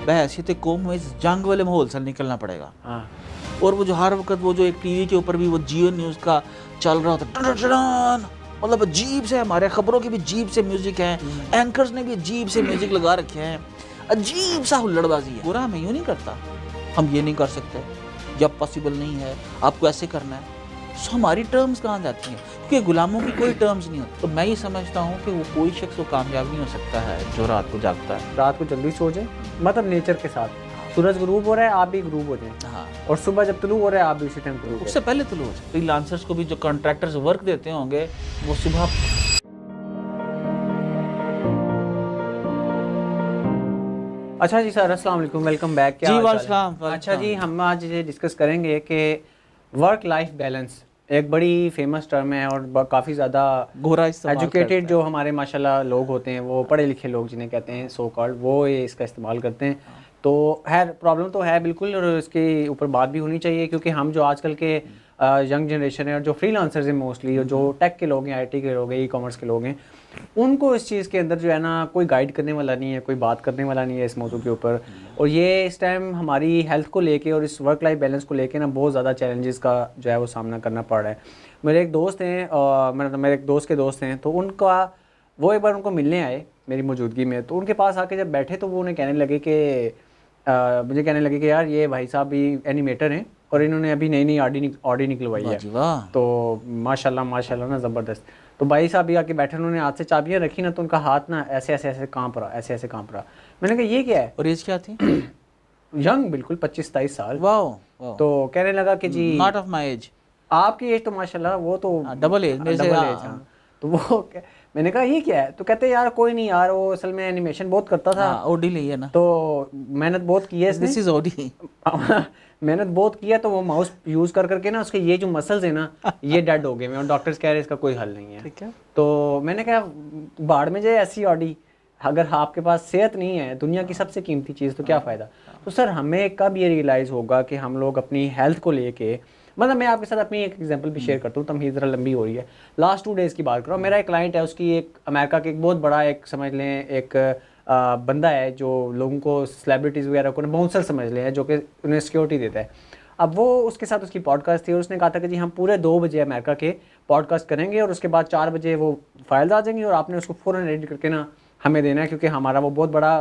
बहैसियत कौम में इस जंग वाले माहौल से निकलना पड़ेगा। हाँ और वो जो हर वक्त वो जो एक टीवी के ऊपर भी वो जियो न्यूज़ का चल रहा होता टन, मतलब अजीब से, हमारे खबरों की भी अजीब से म्यूजिक है, एंकर्स ने भी अजीब से म्यूजिक लगा रखे हैं, अजीब सा हुल्लड़बाजी है। बुरा मैं यूँ नहीं करता, हम ये नहीं कर सकते या पॉसिबल नहीं है, आपको ऐसे करना है, सो हमारी टर्म्स कहाँ जाती हैं? क्योंकि गुलामों की कोई टर्म्स नहीं होती। तो मैं ये समझता हूँ कि वो कोई शख्स वो कामयाब नहीं हो सकता है जो रात को जागता है। रात को जल्दी सो जाए, मतलब नेचर के साथ, सूरज ग्रूब हो रहा है आप भी ग्रूब हो जाएं, हाँ, और सुबह जब तुलू हो रहा है आप भी उसी टाइम तुलू हो उससे पहले तो लोग फ्रीलांसर्स को भी जो कॉन्ट्रैक्टर्स वर्क देते होंगे वो सुबह। अच्छा जी सर, अस्सलाम वालेकुम, वेलकम बैक। क्या जी हाल चाल है? वालेकुम। अच्छा जी, हम आज ये डिस्कस करेंगे कि वर्क लाइफ बैलेंस एक बड़ी फेमस टर्म है और काफ़ी ज़्यादा गोरा इस्तेमाल एजुकेटेड करता जो हमारे माशाल्लाह लोग होते हैं, वो पढ़े लिखे लोग जिन्हें कहते हैं सो कॉल्ड, वो ये इसका इस्तेमाल करते हैं। तो है, प्रॉब्लम तो है बिल्कुल, और इसके ऊपर बात भी होनी चाहिए, क्योंकि हम जो आजकल के यंग जनरेशन है और जो फ्रीलांसर्स हैं मोस्टली, और जो टेक के लोग हैं, आईटी के लोग हैं, ई कॉमर्स के लोग हैं, उनको इस चीज़ के अंदर जो है ना कोई गाइड करने वाला नहीं है, कोई बात करने वाला नहीं है इस मौजू के ऊपर। और ये इस टाइम हमारी हेल्थ को लेके और इस वर्क लाइफ बैलेंस को लेके ना बहुत ज़्यादा चैलेंजेस का जो है वो सामना करना पड़ रहा है। मेरे एक दोस्त हैं, मेरे एक दोस्त के दोस्त हैं, तो उनका वो एक बार उनको मिलने आए मेरी मौजूदगी में, तो उनके पास आके जब बैठे तो वो उन्हें कहने लगे कि मुझे कहने लगे कि यार ये भाई साहब भी एनिमेटर हैं और इन्होंने अभी नई नई ऑडी निकलवाई है, तो माशाल्लाह माशाल्लाह ना ज़बरदस्त। तो भाई साहब भी आके बैठे, उन्होंने हाथ से चाबियाँ रखी ना, तो उनका हाथ ना ऐसे ऐसे ऐसे कांप रहा, ऐसे ऐसे कांप रहा। मैंने कहा ये क्या है? और एज क्या थी? यंग, बिल्कुल 25-27 साल। वाह। तो कहने लगा कि जी नॉट ऑफ माय एज। आपकी एज तो माशाल्लाह वो तो डबल एज मेरे से। Double age. हाँ, तो वो मैंने कहा ये क्या है? तो कहते यार कोई नहीं यार, वो असल में एनिमेशन बहुत करता था, ओडी ली है ना, तो मेहनत बहुत की है इसने। This is OD. मेहनत बहुत किया, तो वो माउस यूज़ कर करके ना उसके ये जो मसल्स हैं ना ये डेड हो गए हैं, और डॉक्टर्स कह रहे हैं इसका कोई हल नहीं है। ठीक है। तो मैंने कहा बाढ़ में जाए ऐसी ऑडी, अगर आपके पास सेहत नहीं है, दुनिया की सबसे कीमती चीज़, तो क्या फ़ायदा? तो सर हमें कब ये रियलाइज़ होगा कि हम लोग अपनी हेल्थ को लेके, मतलब मैं आपके साथ अपनी एक एग्जांपल भी शेयर करता हूँ, तमहीज़ ज़रा लंबी हो रही है। लास्ट 2 डेज़ की बात कर रहा हूँ। मेरा एक क्लाइंट है, उसकी एक अमेरिका के एक बहुत बड़ा, एक समझ लें एक बंदा है जो लोगों को, सेलिब्रिटीज़ वगैरह को बाउंसर समझ लें, जो कि उन्हें सिक्योरिटी देता है। अब वो उसके साथ उसकी पॉडकास्ट थी, और उसने कहा था कि जी हम पूरे 2 बजे अमेरिका के पॉडकास्ट करेंगे, और उसके बाद 4 बजे वो फाइल आ जाएंगी, और आपने उसको फ़ौरन एडिट करके ना हमें देना है, क्योंकि हमारा वो बहुत बड़ा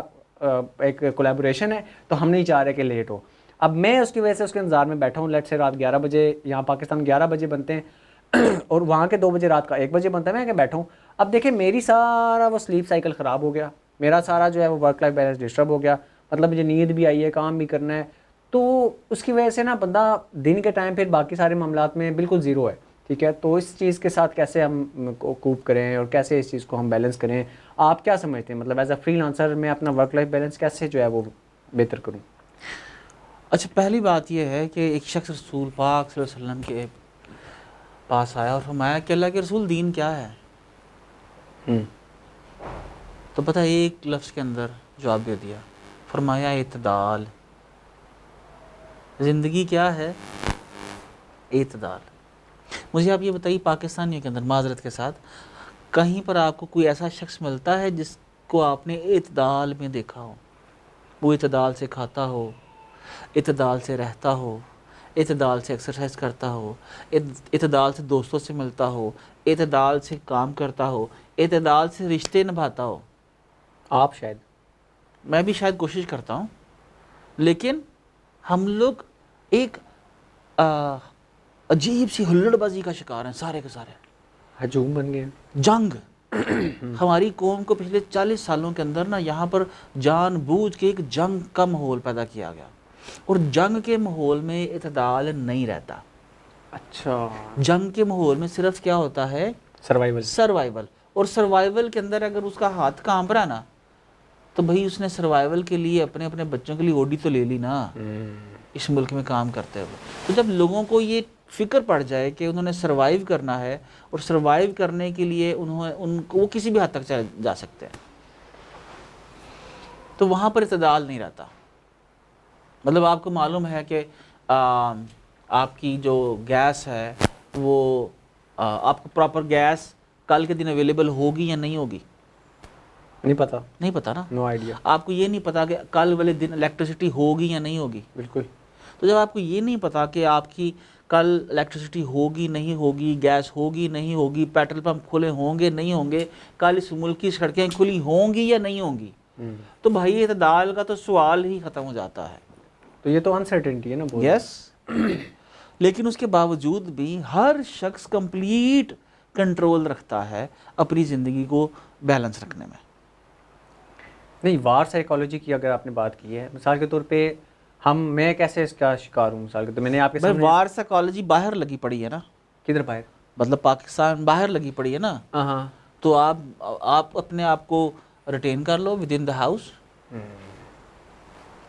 एक कोलैबोरेशन है, तो हम नहीं चाह रहे कि लेट हो। अब मैं उसकी वजह से उसके इंतज़ार में बैठा हूँ। लेट से रात 11 बजे, यहाँ पाकिस्तान 11 बजे बनते हैं और वहाँ के 2 बजे रात का 1 बजे बनता है, मैं क्या बैठा हूँ। अब देखिए मेरी सारा वो स्लीप साइकिल ख़राब हो गया, मेरा सारा जो है वो वर्क लाइफ बैलेंस डिस्टर्ब हो गया, मतलब मुझे नींद भी आई है, काम भी करना है, तो उसकी वजह से ना बंदा दिन के टाइम फिर बाकी सारे मामलात में बिल्कुल ज़ीरो है। ठीक है, तो इस चीज़ के साथ कैसे हम कूप करें और कैसे इस चीज़ को हम बैलेंस करें? आप क्या समझते हैं, मतलब एज अ फ्रीलांसर मैं अपना वर्क लाइफ बैलेंस कैसे जो है वो बेहतर करूँ? अच्छा, पहली बात यह है कि एक शख्स रसूल पाक सल्लल्लाहु अलैहि वसल्लम के पास आया और फरमाया कि अल्लाह के रसूल दीन क्या है? तो पता है एक लफ्ज़ के अंदर जवाब दे दिया, फरमाया इत्दाल। ज़िंदगी क्या है? इत्दाल। मुझे आप ये बताइए, पाकिस्तानियों के अंदर माजरत के साथ कहीं पर आपको कोई ऐसा शख्स मिलता है जिसको आपने इत्दाल में देखा हो? वो इत्दाल से खाता हो, इत्दाल से रहता हो, इत्दाल से एक्सरसाइज करता हो, इत्दाल से दोस्तों से मिलता हो, इत्दाल से काम करता हो, इत्दाल से रिश्ते निभाता हो? आप शायद, मैं भी शायद कोशिश करता हूँ, लेकिन हम लोग एक अजीब सी हुल्लड़बाजी का शिकार हैं सारे के सारे। हजूम बन गए। जंग हमारी कौम को पिछले 40 सालों के अंदर ना यहाँ पर जानबूझ के एक जंग का माहौल पैदा किया गया, और जंग के माहौल में इत्दाल नहीं रहता। अच्छा, जंग के माहौल में सिर्फ क्या होता है? सर्वाइवल। और सर्वाइवल के अंदर अगर उसका हाथ कांप रहा ना, तो भाई उसने सर्वाइवल के लिए अपने अपने बच्चों के लिए ओडी तो ले ली ना इस मुल्क में काम करते हुए। तो जब लोगों को ये फिक्र पड़ जाए कि उन्होंने सर्वाइव करना है, और सर्वाइव करने के लिए उनको वो किसी भी हद तक चले जा सकते हैं, तो वहाँ पर इत्दाल नहीं रहता। मतलब आपको मालूम है कि आपकी जो गैस है वो आपको प्रॉपर गैस कल के दिन अवेलेबल होगी या नहीं होगी? نہیں پتا. نہیں پتا نا. No idea. آپ کو یہ نہیں پتا کہ کل والے دن الیکٹریسٹی ہوگی یا نہیں ہوگی. بالکل. تو جب آپ کو یہ نہیں پتا کہ آپ کی کل الیکٹریسٹی ہوگی نہیں ہوگی, گیس ہوگی نہیں ہوگی, پیٹرول پمپ کھلے ہوں گے نہیں ہوں گے, کل اس ملک کی سڑکیں کھلی ہوں گی یا نہیں ہوں گی, تو بھائی اعتدال کا تو سوال ہی ختم ہو جاتا ہے. تو یہ تو انسرٹنٹی ہے نا. یس. لیکن اس کے باوجود بھی ہر شخص کمپلیٹ کنٹرول رکھتا ہے اپنی زندگی کو بیلنس رکھنے میں. نہیں, وار سائیکالوجی کی اگر آپ نے بات کی ہے, مثال کے طور پہ میں کیسے اس کا شکار ہوں. مثال کے طور میں نے آپ کے سامنے وار سائیکالوجی باہر لگی پڑی ہے نا. کدھر باہر؟ مطلب پاکستان باہر لگی پڑی ہے نا. ہاں. تو آپ اپنے آپ کو ریٹین کر love with in the house.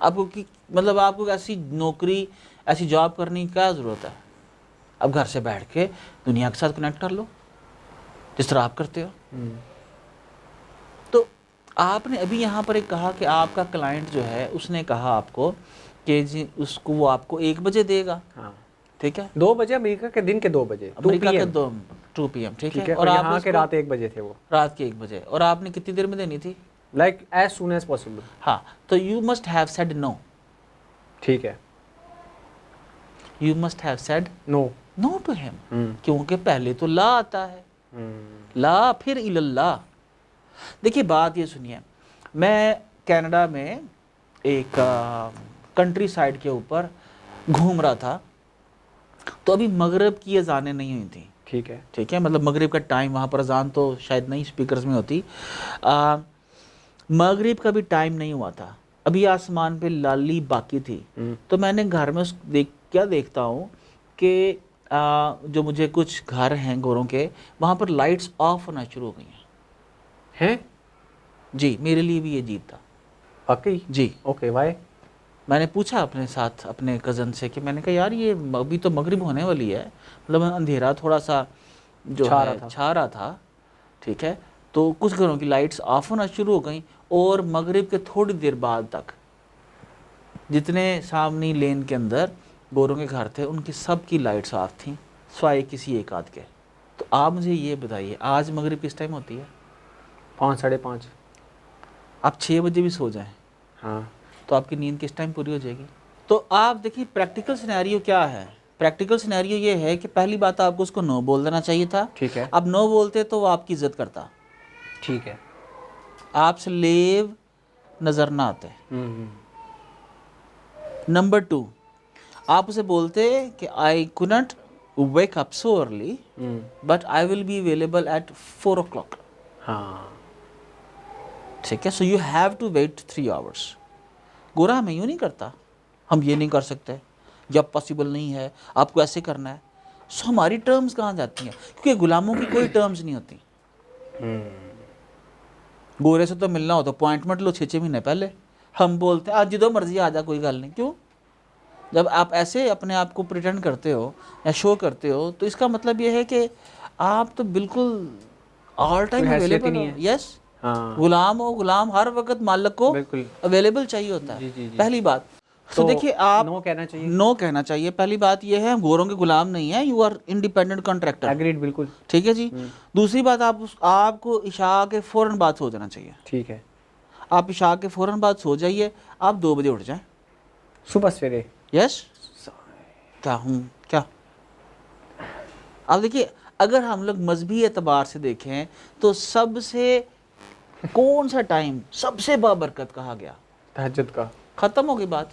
آپ کو مطلب آپ کو ایسی نوکری ایسی جاب کرنے کی کیا ضرورت ہے. اب گھر سے بیٹھ کے دنیا کے ساتھ کنیکٹ کر لو جس طرح آپ کرتے ہو. تو آپ نے ابھی یہاں پر ایک کہا کہ آپ کا کلائنٹ جو ہے اس نے کہا آپ کو کہ جی اس کو وہ آپ کو 1 بجے دے گا. ہاں ٹھیک ہے. 2 بجے امریکہ کے دن کے 2 بجے, امریکہ کے 2 PM. ٹھیک ہے. اور یہاں کے رات 1 بجے تھے وہ. رات کے 1 بجے. اور آپ نے کتنی دیر میں دینی تھی؟ Like as soon as possible. ہاں. تو you must have said no. ٹھیک ہے. You must have said no to him. کیونکہ پہلے تو لا آتا ہے. لا پھر اللہ. دیکھیے بات یہ سنیے, میں کینیڈا میں ایک کنٹری سائڈ کے اوپر گھوم رہا تھا, تو ابھی مغرب کی اذانیں نہیں ہوئی تھیں. ٹھیک ہے. مطلب مغرب کا ٹائم وہاں پر اذان تو شاید نہیں اسپیکرز میں ہوتی. مغرب کا بھی ٹائم نہیں ہوا تھا, ابھی آسمان پہ لالی باقی تھی. تو میں نے گھر میں کیا دیکھتا ہوں کہ جو مجھے کچھ گھر ہیں گوروں کے, وہاں پر لائٹس آف ہونا شروع ہو گئی ہیں. جی, میرے لیے بھی یہ عجیب تھا. واقعی؟ جی. اوکے. وائی؟ میں نے پوچھا اپنے ساتھ اپنے کزن سے کہ میں نے کہا یار یہ ابھی تو مغرب ہونے والی ہے, مطلب اندھیرا تھوڑا سا جو چھا رہا تھا. ٹھیک ہے. تو کچھ گھروں کی لائٹس آف ہونا شروع ہو گئیں, اور مغرب کے تھوڑی دیر بعد تک جتنے سامنے لین کے اندر گوروں کے گھر تھے ان کی سب کی لائٹس آف تھیں سوائے کسی ایک آدھ کے. تو آپ مجھے یہ بتائیے آج مغرب کس ٹائم ہوتی ہے؟ 5 ساڑھے 5. آپ 6 بجے بھی سو جائیں ہاں تو آپ کی نیند کس ٹائم پوری ہو جائے گی؟ تو آپ دیکھیے پریکٹیکل سینیریو کیا ہے. پریکٹیکل سینیریو یہ ہے کہ پہلی بات آپ کو اس کو نو بول دینا چاہیے تھا. ٹھیک ہے. اب نو بولتے تو وہ آپ کی عزت کرتا. ٹھیک ہے. آپ سلیو نظر نہ آتے. نمبر 2, آپ اسے بولتے کہ I couldn't wake up so early but I will be available at 4 o'clock. ہاں ٹھیک ہے. So you have to wait 3 hours. گورا ہمیں یوں نہیں کرتا, ہم یہ نہیں کر سکتے, جب پاسبل نہیں ہے, آپ کو ایسے کرنا ہے. سو ہماری ٹرمز کہاں جاتی ہیں؟ کیونکہ غلاموں کی کوئی ٹرمز نہیں ہوتی. گورے سے تو ملنا ہو تو اپوائنٹمنٹ لو 6 مہینے پہلے. ہم بولتے ہیں آج جدو مرضی آ جا, کوئی گل نہیں. کیوں؟ جب آپ ایسے اپنے آپ کو پریٹینڈ کرتے ہو یا شو کرتے ہو تو اس کا مطلب یہ ہے کہ آپ تو بالکل آل ٹائم اویلیبل ہو. یس, غلام ہو, غلام ہر وقت مالک کو اویلیبل چاہیے ہوتا ہے. پہلی بات تو دیکھیے آپ نو کہنا چاہیے. نو کہنا چاہیے. پہلی بات یہ ہے گوروں کے غلام نہیں ہیں, you are independent contractor. Agreed, بالکل ٹھیک ہے جی. دوسری بات آپ کو عشاء کے فوراً بعد سو جانا چاہیے. ٹھیک ہے. آپ عشاء کے فوراً بعد سو جائیے, آپ 2 بجے اٹھ جائیں صبح سویرے. یس. کیا اب دیکھیے اگر ہم لوگ مذہبی اعتبار سے دیکھیں تو سب سے کون سا ٹائم سب سے بابرکت کہا گیا؟ تہجد کا. ختم ہو گئی بات.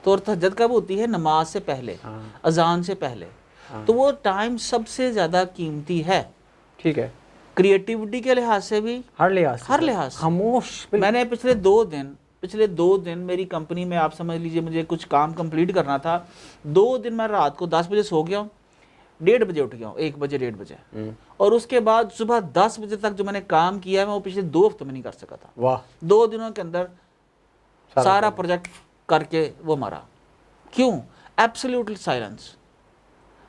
تو تہجد کب ہوتی ہے؟ نماز سے پہلے, اذان سے پہلے. تو وہ ٹائم سب سے زیادہ قیمتی ہے. ٹھیک ہے. کریٹیوٹی کے لحاظ سے بھی, ہر لحاظ خاموش. میں نے پچھلے 2 دن میری کمپنی میں, آپ سمجھ لیجئے مجھے کچھ کام کمپلیٹ کرنا تھا, 2 دن میں رات کو 10 بجے سو گیا ہوں, 1:30 بجے اٹھ گیا ہوں, 1 بجے 1:30 بجے, اور اس کے بعد صبح 10 بجے تک جو میں نے کام کیا ہے میں وہ پچھلے 2 ہفتوں میں نہیں کر سکا تھا. واہ. 2 دنوں کے اندر سارا پروجیکٹ کر کے وہ مارا. کیوں؟ Absolutely silence.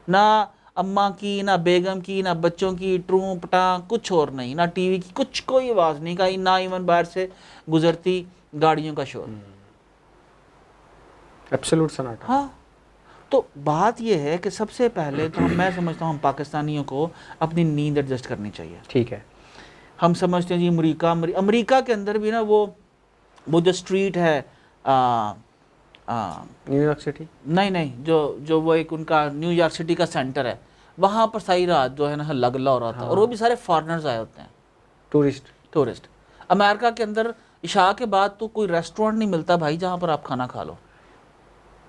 نہ اماں کی, نہ بیگم کی, نہ بچوں کی ٹروں پٹاں, کچھ اور نہیں, نہ ٹی وی کی کچھ کوئی آواز نہیں کہیں, نہ ایون باہر سے گزرتی گاڑیوں کا شور. ایبسلیوٹ سناٹا. ہاں. تو بات یہ ہے کہ سب سے پہلے تو میں سمجھتا ہوں ہم پاکستانیوں کو اپنی نیند ایڈجسٹ کرنی چاہیے. ٹھیک ہے. ہم سمجھتے ہیں جی امریکہ کے اندر بھی نا وہ جو اسٹریٹ ہے نیو یارک سٹی، نہیں جو وہ ایک ان کا نیو یارک سٹی کا سینٹر ہے، وہاں پر ساری رات جو ہے نا ہلا گلا ہو رہا تھا، اور وہ بھی سارے فارنرز آئے ہوتے ہیں، ٹورسٹ۔ امریکہ کے اندر عشاء کے بعد تو کوئی ریسٹورینٹ نہیں ملتا بھائی جہاں پر آپ کھانا کھا لو۔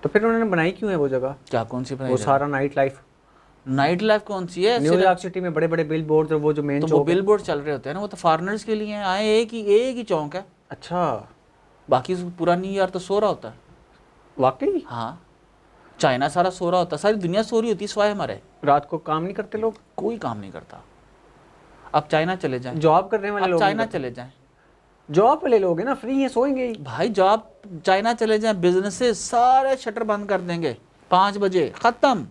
تو پھر انہوں نے بنائی کیوں ہے وہ جگہ؟ کیا کون سی وہ سارا نائٹ لائف، نائٹ لائف کون سی ہے؟ نیو یارک سٹی میں بڑے بڑے بل بورڈ، وہ جو مین تو وہ بل بورڈ چل رہے ہوتے ہیں نا، وہ تو فارنرز کے لیے ہیں، آئے ایک ہی چونک ہے، اچھا باقی پورا نیو یارک تو سو رہا ہوتا ہے۔ واقعی؟ ہاں، چائنا سارا سو رہا ہوتا ہے، ساری دنیا سو رہی ہوتی ہے سوائے ہمارے۔ رات کو کام نہیں کرتے لوگ؟ کوئی کام نہیں کرتا۔ اب چائنا چلے جائیں، جاب کرنے والے لوگ، چائنا چلے جائیں، جاب والے لوگ ہیں نا، فری ہیں، سوئیں گے ہی بھائی جاب، چائنا چلے جائیں، بزنسز سارے شٹر بند کر دیں گے 5 بجے، ختم۔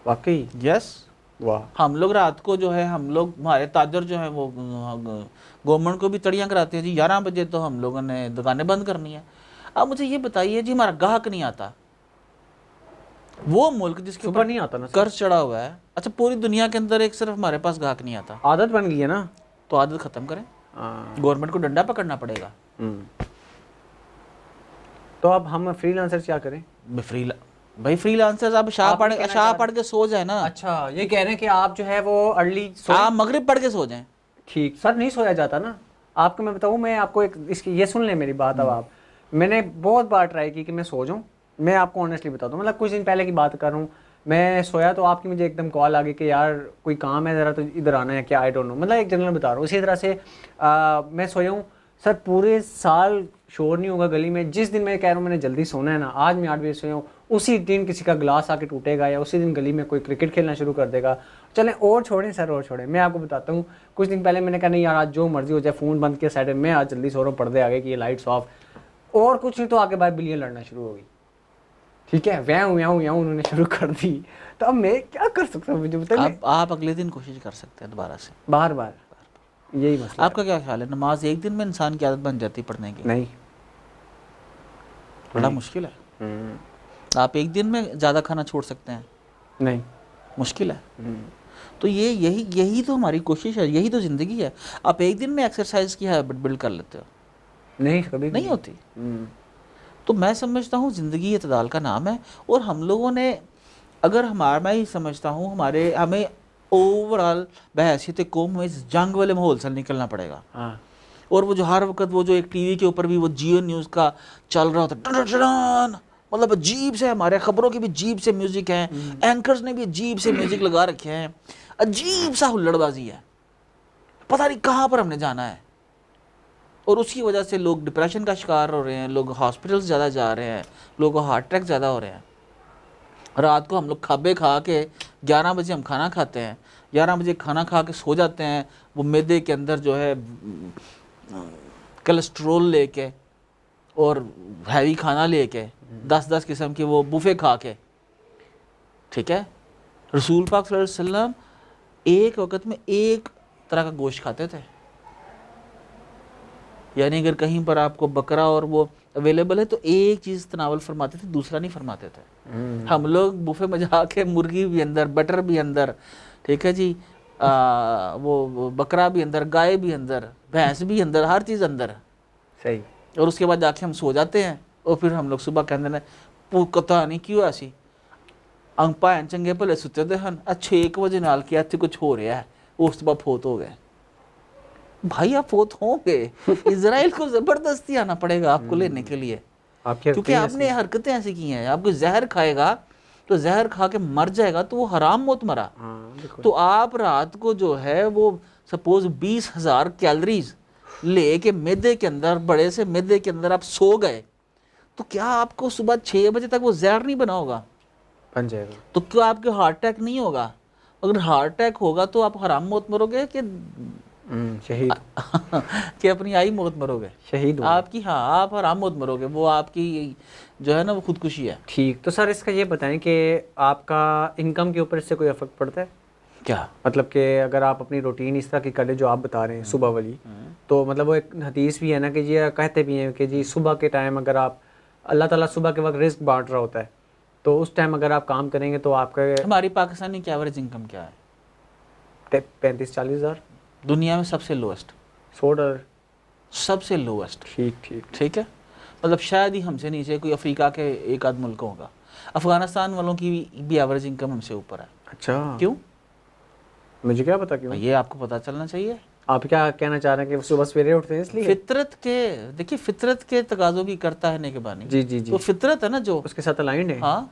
واقعی؟ یس، واہ۔ ہم لوگ رات کو جو ہے، ہمارے تاجر جو ہیں وہ گورنمنٹ کو بھی تڑیاں کراتے ہیں جی 11 بجے تو ہم لوگوں نے دکانیں بند کرنی ہے۔ اب مجھے یہ بتائیے جی، ہمارا گاہک نہیں آتا، وہ ملک جس کے صبح نہیں آتا نا، قرض چڑھا ہوا ہے، اچھا پوری دنیا کے اندر ایک صرف ہمارے پاس گاہک نہیں آتا، عادت بن گئی ہے نا، تو عادت ختم کریں، گورنمنٹ کو ڈنڈا پکڑنا پڑے گا۔ تو اب ہم فری لانسر کیا کریں؟ بھائی فری لانسر اب شاہ پڑھ کے سو جائیں نا۔ اچھا یہ کہہ رہے ہیں کہ آپ جو ہے وہ ارلی آپ مغرب پڑھ کے سو جائیں۔ ٹھیک سر، نہیں سویا جاتا نا، آپ کو میں بتاؤں، میں آپ کو ایک اس کی یہ سن لیں میری بات۔ اب میں نے بہت بار ٹرائی کی کہ میں سو جاؤں، میں آپ کو آنیسٹلی بتاتا ہوں، مطلب کچھ دن پہلے کی بات کر رہا ہوں، میں سویا تو آپ کی مجھے ایک دم کال آ گئی کہ یار کوئی کام ہے ذرا تو ادھر آنا ہے کیا، آئی ڈونٹ نو، مطلب ایک جنرل بتا رہا ہوں۔ اسی طرح سے میں سویا ہوں سر، پورے سال شور نہیں ہوگا گلی میں، جس دن میں کہہ رہا ہوں میں نے جلدی سونا ہے نا، آج میں 8 بجے سویا ہوں، اسی دن کسی کا گلاس آ کے ٹوٹے گا، یا اسی دن گلی میں کوئی کرکٹ کھیلنا شروع کر دے گا۔ چلیں اور چھوڑیں سر، اور چھوڑیں، میں آپ کو بتاتا ہوں، کچھ دن پہلے میں نے کہا نہیں یار آج جو مرضی ہو جائے، فون بند کیا سائڈ میں، آج جلدی سو رہا ہوں، پردے آگے کی لائٹس آف، اور کچھ نہیں تو آگے بعد بلیاں لڑنا شروع ہو گئی، ٹھیک ہے، ویاؤں انہوں نے شروع کر دی۔ تو اب میں کیا کر سکتا ہوں، مجھے بتائیے۔ آپ اگلے دن کوشش کر سکتے ہیں دوبارہ سے، بار بار، یہی مسئلہ۔ آپ کا کیا خیال ہے، نماز ایک دن میں انسان کی عادت بن جاتی پڑھنے کی؟ نہیں، بڑا مشکل ہے۔ آپ ایک دن میں زیادہ کھانا چھوڑ سکتے ہیں؟ نہیں، مشکل ہے۔ تو یہی تو ہماری کوشش ہے، یہی تو زندگی ہے۔ آپ ایک دن میں ایکسرسائز کی ہیبٹ بلڈ کر لیتے ہو؟ نہیں، کبھی نہیں ہوتی۔ تو میں سمجھتا ہوں زندگی اعتدال کا نام ہے، اور ہم لوگوں نے اگر میں ہی سمجھتا ہوں ہمیں اوور آل بحیثیت قوم میں اس جنگ والے ماحول سے نکلنا پڑے گا۔ اور وہ جو ہر وقت وہ جو ایک ٹی وی کے اوپر بھی وہ جیو نیوز کا چل رہا ہوتا، مطلب عجیب سے، ہمارے خبروں کی بھی عجیب سے میوزک ہیں، اینکرز نے بھی عجیب سے میوزک لگا رکھے ہیں، عجیب سا ہلڑ بازی ہے، پتہ نہیں کہاں پر ہم نے جانا ہے، اور اس کی وجہ سے لوگ ڈپریشن کا شکار ہو رہے ہیں، لوگ ہاسپٹل زیادہ جا رہے ہیں، لوگوں کو ہارٹ اٹیک زیادہ ہو رہے ہیں۔ رات کو ہم لوگ کھابے کھا کے 11 بجے ہم کھانا کھاتے ہیں، 11 بجے کھانا کھا کے سو جاتے ہیں، وہ معدے کے اندر جو ہے کولسٹرول لے کے اور ہیوی کھانا لے کے 10 قسم کے وہ بوفے کھا کے، ٹھیک ہے۔ رسول پاک صلی اللہ علیہ وسلم ایک وقت میں ایک طرح کا گوشت کھاتے تھے، یعنی اگر کہیں پر آپ کو بکرا اور وہ اویلیبل ہے تو ایک چیز تناول فرماتے تھے، دوسرا نہیں فرماتے تھے۔ ہم لوگ بوفے میں جا کے مرغی بھی اندر، بٹر بھی اندر، ٹھیک ہے جی، وہ بکرا بھی اندر، گائے بھی اندر، بھینس بھی اندر، ہر چیز اندر، صحیح۔ اور اس کے بعد جا کے ہم سو جاتے ہیں، اور پھر ہم لوگ صبح کہتے ہیں پتہ نہیں کیوں ایسی بھین چنگے بھلے ستے دے ہن، 6 بجے نال کیا اتنے کچھ ہو رہا ہے، اس بعد فوت ہو گئے۔ بھائی آپ فوت ہوں گے، اسرائیل کو زبردستی آنا پڑے گا آپ کو لینے کے لیے، کیونکہ آپ نے حرکتیں ایسی کی ہیں۔ آپ کو زہر کھائے گا تو زہر کھا کے مر جائے گا تو وہ حرام موت مرا۔ تو آپ رات کو جو ہے وہ سپوز 20,000 کیلریز لے کے معدے کے اندر، بڑے سے معدے کے اندر آپ سو گئے، تو کیا آپ کو صبح 6 بجے تک وہ زہر نہیں بنا ہوگا؟ بن جائے گا۔ تو کیا آپ کے ہارٹ اٹیک نہیں ہوگا؟ اگر ہارٹ اٹیک ہوگا تو آپ حرام موت مرو گے کہ شہید کہ اپنی آئی موت مرو گے؟ شہید آپ کی، ہاں آپ حرام موت مرو گے، وہ آپ کی جو ہے نا وہ خودکشی ہے۔ ٹھیک، تو سر اس کا یہ بتائیں کہ آپ کا انکم کے اوپر اس سے کوئی افیکٹ پڑتا ہے کیا؟ مطلب کہ اگر آپ اپنی روٹین اس طرح کی کریں جو آپ بتا رہے ہیں صبح والی، تو مطلب وہ ایک حدیث بھی ہے نا کہ یہ کہتے بھی ہیں کہ جی صبح کے ٹائم اگر آپ، اللہ تعالیٰ صبح کے وقت رزق بانٹ رہا ہوتا ہے، تو اس ٹائم اگر آپ کام کریں گے تو آپ کا، ہماری پاکستانی کی ایوریج انکم کیا ہے؟ 35-40 ہزار۔ दुनिया में सबसे लोएस्ट, $100 सबसे लोएस्ट। ठीक है, मतलब शायद ही हमसे नीचे कोई अफ्रीका के एक आध मुल्क होगा। अफगानिस्तान वालों की भी एवरेज इनकम हमसे ऊपर है। अच्छा, क्यों? मुझे क्या पता क्यों, ये आपको पता चलना चाहिए। आप क्या कहना चाह रहे हैं कि सुबह सवेरे उठते हैं इसलिए? फितरत के, देखिए फितरत के तकाजों की करता है निगहबानी। जी तो फितरत है ना जो उसके साथ अलाइंड है। हाँ,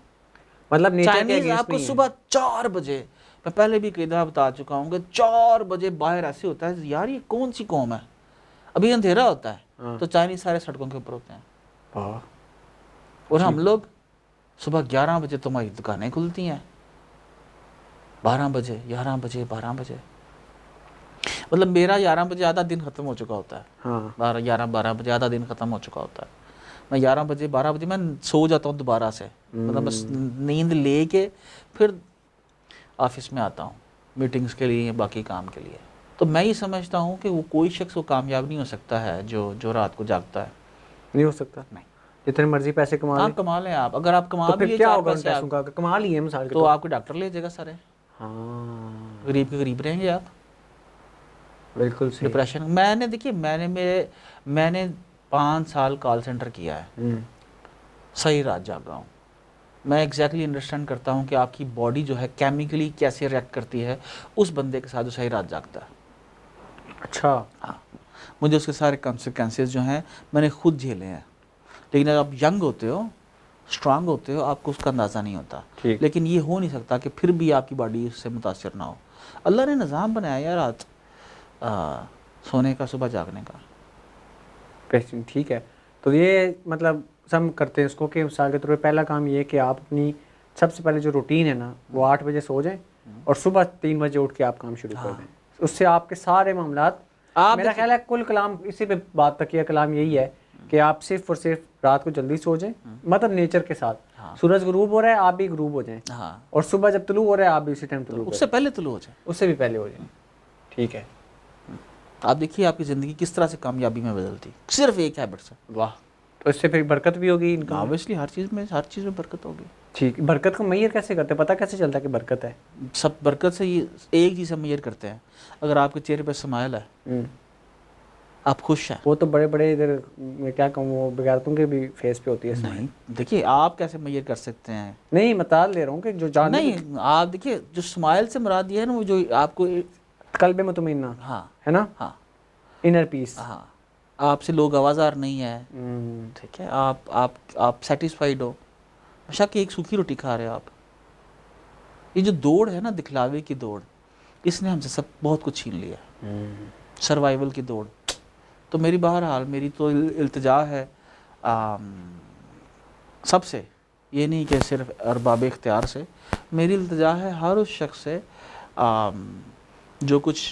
मतलब नेचर के चाइनीज अगेंस्ट आपको नहीं सुबह 4 बजे, मैं पहले भी कई दफा बता चुका हूँ कि 4 बजे बाहर ऐसे होता है यार ये कौन सी कौम है, अभी अंधेरा होता है हाँ। तो चाइनीज सारे सड़कों के ऊपर होते हैं। वाह। और हम लोग सुबह 11 बजे तो हमारी दुकानें खुलती हैं, 12 बजे 11 बजे 12 बजे, मतलब मेरा 11 बजे आधा दिन ख़त्म हो चुका होता है। हाँ। 12 बजे आधा दिन ख़त्म हो चुका होता है। मैं 11 बजे 12 बजे मैं सो जाता हूँ दोबारा से, मतलब बस नींद ले के फिर ऑफिस में आता हूँ मीटिंग्स के लिए, बाकी काम के लिए। तो मैं ये समझता हूँ कि वो कोई शख्स वो कामयाब नहीं हो सकता है जो रात को जागता है। नहीं हो सकता, नहीं, जितने मर्जी पैसे कमा हाँ ले। कमा लें आप, अगर आप कमा तो भी फिर लिए क्या 4 होगा उन पैसे पैसों का? कमा लिए मिसाल के तो आपको डॉक्टर ले जाएगा सारे, हाँ गरीब के गरीब रहेंगे आप। बिल्कुल सही। डिप्रेशन, मैंने देखिए मैंने 5 साल कॉल सेंटर किया है, सही रात जागा हूँ। मैं एग्जैक्टली अंडरस्टैंड करता हूँ कि आपकी बॉडी जो है केमिकली कैसे रिएक्ट करती है उस बंदे के साथ जो सही रात जागता है। अच्छा। हाँ, मुझे उसके सारे कॉन्सिक्वेंसेस जो हैं मैंने खुद झेले हैं। लेकिन अगर आप यंग होते हो, स्ट्रांग होते हो, आपको उसका अंदाज़ा नहीं होता। लेकिन ये हो नहीं सकता कि फिर भी आपकी बॉडी उससे मुतासर ना हो। अल्लाह ने निज़ाम बनाया यार रात सोने का, सुबह जागने का। ठीक है, तो ये मतलब सब करते हैं इसको कि मिसाल के तौर पे पहला काम ये है कि आप अपनी सबसे पहले जो रूटीन है ना वो 8 बजे सो जाएं और सुबह 3 बजे उठ के आप काम शुरू कर दें। उससे आपके सारे मामलात, मेरा ख्याल है कुल कलाम इसी पे बात तक, कलाम यही है कि आप सिर्फ और सिर्फ रात को जल्दी सो जाएं, मतलब नेचर के साथ। सूरज गुरूब हो रहा है आप भी गुरूब हो जाएं, और सुबह जब तुलू हो रहा है आप भी उसी टाइम तुलू, उससे पहले तुलू हो जाए, उससे भी पहले हो जाए। ठीक है, आप देखिए आपकी ज़िंदगी किस तरह से कामयाबी में बदलती सिर्फ एक हैबिट से। वाह। तो इससे फिर बरकत भी होगी इनका, ऑब्वियसली हर चीज़ में बरकत होगी। ठीक, बरकत को मैयर कैसे करते हैं, पता कैसे चलता है कि बरकत है? सब बरकत से ये एक चीज़ से मैयर करते हैं, अगर आपके चेहरे पर स्माइल है, आप खुश हैं। वो तो बड़े बड़े इधर मैं क्या कहूँ वो बेगारतों के भी फेस पे होती है नहीं, देखिए आप कैसे मैयर कर सकते हैं? नहीं, मिसाल ले रहा हूँ कि जो जान नहीं, आप देखिए जो स्माइल से मुराद ये है ना, वो जो आपको कल्बे मुतमइन्ना, हाँ है ना, हाँ, इनर पीस, हाँ, आपसे लोग आवाज़ार नहीं है, ठीक है, आप सेटिस्फाइड हो, बेशक एक सूखी रोटी खा रहे हो आप। ये जो दौड़ है ना, दिखलावे की दौड़, इसने हमसे सब बहुत कुछ छीन लिया, सर्वाइवल की दौड़। तो मेरी बहरहाल मेरी तो इल्तिजा है सबसे, ये नहीं कि सिर्फ अरबाब इख्तियार से, मेरी इल्तिजा है हर उस शख्स से जो कुछ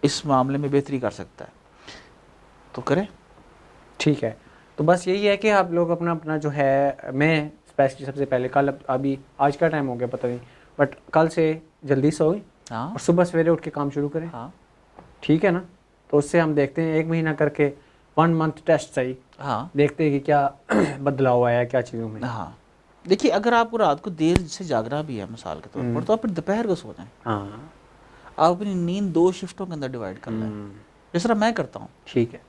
इस मामले में बेहतरी कर सकता है तो करे। ठीक है, तो बस यही है कि आप लोग अपना अपना जो है, मैं स्पेशली सबसे पहले कल, अभी आज का टाइम हो गया पता नहीं, बट कल से जल्दी सोएं, हाँ, और सुबह सवेरे उठ के काम शुरू करें। हाँ, ठीक है ना, तो उससे हम देखते हैं 1 महीना करके 1 मंथ टेस्ट सही, हाँ, देखते हैं कि क्या बदलाव आया है क्या चीज़ों में। हाँ, देखिए अगर आपको रात को देर से जागना भी है मिसाल के तौर पर, तो आप फिर दोपहर को सो जाएं। हाँ, आप अपनी नींद 2 शिफ्टों के अंदर डिवाइड कर लें, जिस तरह मैं करता हूँ। ठीक है,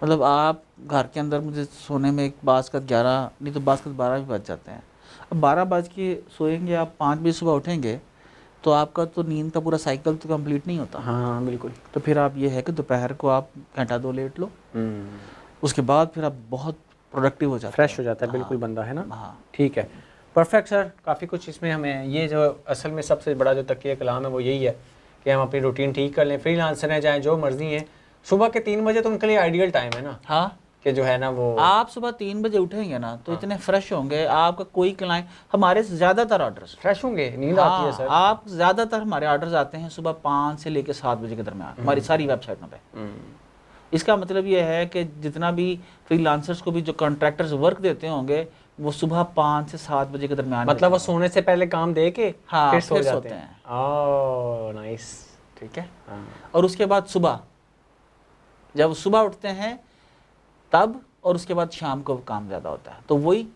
मतलब आप घर के अंदर मुझे सोने में एक बासकत 11 नहीं तो बासकत 12 भी बज जाते हैं। अब 12 बज के सोएंगे, आप 5 बजे सुबह उठेंगे तो आपका तो नींद का पूरा साइकिल तो कंप्लीट नहीं होता। हाँ बिल्कुल। तो फिर आप ये है कि दोपहर को आप घंटा 2 लेट लो, उसके बाद फिर आप बहुत प्रोडक्टिव हो जाते हैं, फ्रेश हो जाता है बिल्कुल बंदा, है ना। हाँ, ठीक है, परफेक्ट सर, काफ़ी कुछ इसमें हमें, ये जो असल में सबसे बड़ा जो तकिया कलाम है वो यही है कि हम अपनी रूटीन ठीक कर लें। फ्रीलांसर हैं, चाहे जो मर्जी हैं, सुबह के 3 बजे तो उनके लिए आइडियल टाइम है ना। हाँ, कि जो है ना वो, आप सुबह 3 बजे उठेंगे ना तो इतने फ्रेश होंगे, आपका कोई क्लाइंट, हमारे ज़्यादातर ऑर्डर्स फ्रेश होंगे, नींद आती है सर। आप ज़्यादातर हमारे ऑर्डर्स आते हैं सुबह 5 से लेकर 7 बजे के दरमियान, हमारी सारी वेबसाइटों पे। इसका मतलब ये है कि जितना भी फ्रीलांसर्स को भी जो कॉन्ट्रैक्टर्स वर्क देते होंगे वो सुबह 5 से 7 बजे के दरमियान, मतलब वो सोने से पहले काम दे के हाँ, फिर सो सोते हैं। ओह नाइस, ठीक है। और उसके बाद सुबह जब सुबह उठते हैं तब, और उसके बाद शाम को काम ज़्यादा होता है। तो वही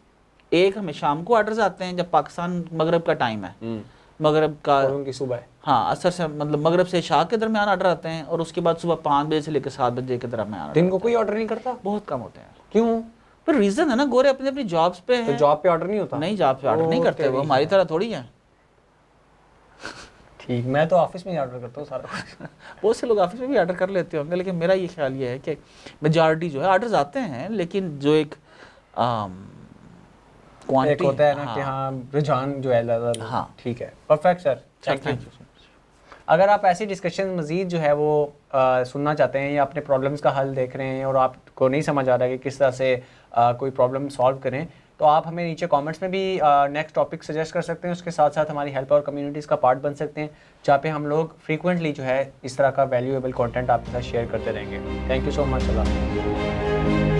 एक हमें शाम को ऑर्डर्स आते हैं जब पाकिस्तान मगरब का टाइम है, मगरब का, और उनकी सुबह है। ہاں اثر سے مطلب مغرب سے عشاء کے درمیان آرڈر آتے ہیں، اور اس کے بعد صبح 5 بجے سے لے کے 7 بجے کے درمیان دن کو کوئی آرڈر نہیں کرتا؟ بہت کم ہوتے ہیں. کیوں؟ پھر ریزن ہے نا، گورے اپنی اپنی جابس پہ تو ہیں. جاب پہ آرڈر نہیں ہوتا؟ نہیں جاب پہ آرڈر نہیں کرتے، وہ ہماری طرح تھوڑی ہیں. ٹھیک، میں تو آفس میں ہی آرڈر کرتا ہوں سارا کچھ. بہت سے لوگ آفس میں بھی آرڈر کر لیتے ہوں گے، لیکن میرا یہ خیال یہ ہے کہ میجارٹی جو ہے آرڈرز آتے ہیں، لیکن جو ایک کوانٹٹی ایک ہوتا ہے نا کہ ہاں رجحان جو ہے زیادہ. ہاں ٹھیک ہے، پرفیکٹ سر، تھینک یو. اگر آپ ایسی ڈسکشن مزید جو ہے وہ سننا چاہتے ہیں، یا اپنے پرابلمس کا حل دیکھ رہے ہیں اور آپ کو نہیں سمجھ آ رہا ہے کہ کس طرح سے کوئی پرابلم سالو کریں، تو آپ ہمیں نیچے کامنٹس میں بھی نیکسٹ ٹاپک سجیسٹ کر سکتے ہیں. اس کے ساتھ ساتھ ہماری ہیلپ اور کمیونٹیز کا پارٹ بن سکتے ہیں، جہاں پہ ہم لوگ فریکوینٹلی جو ہے اس طرح کا ویلیویبل کانٹینٹ آپ کے ساتھ شیئر کرتے رہیں گے. Thank you so much. Allah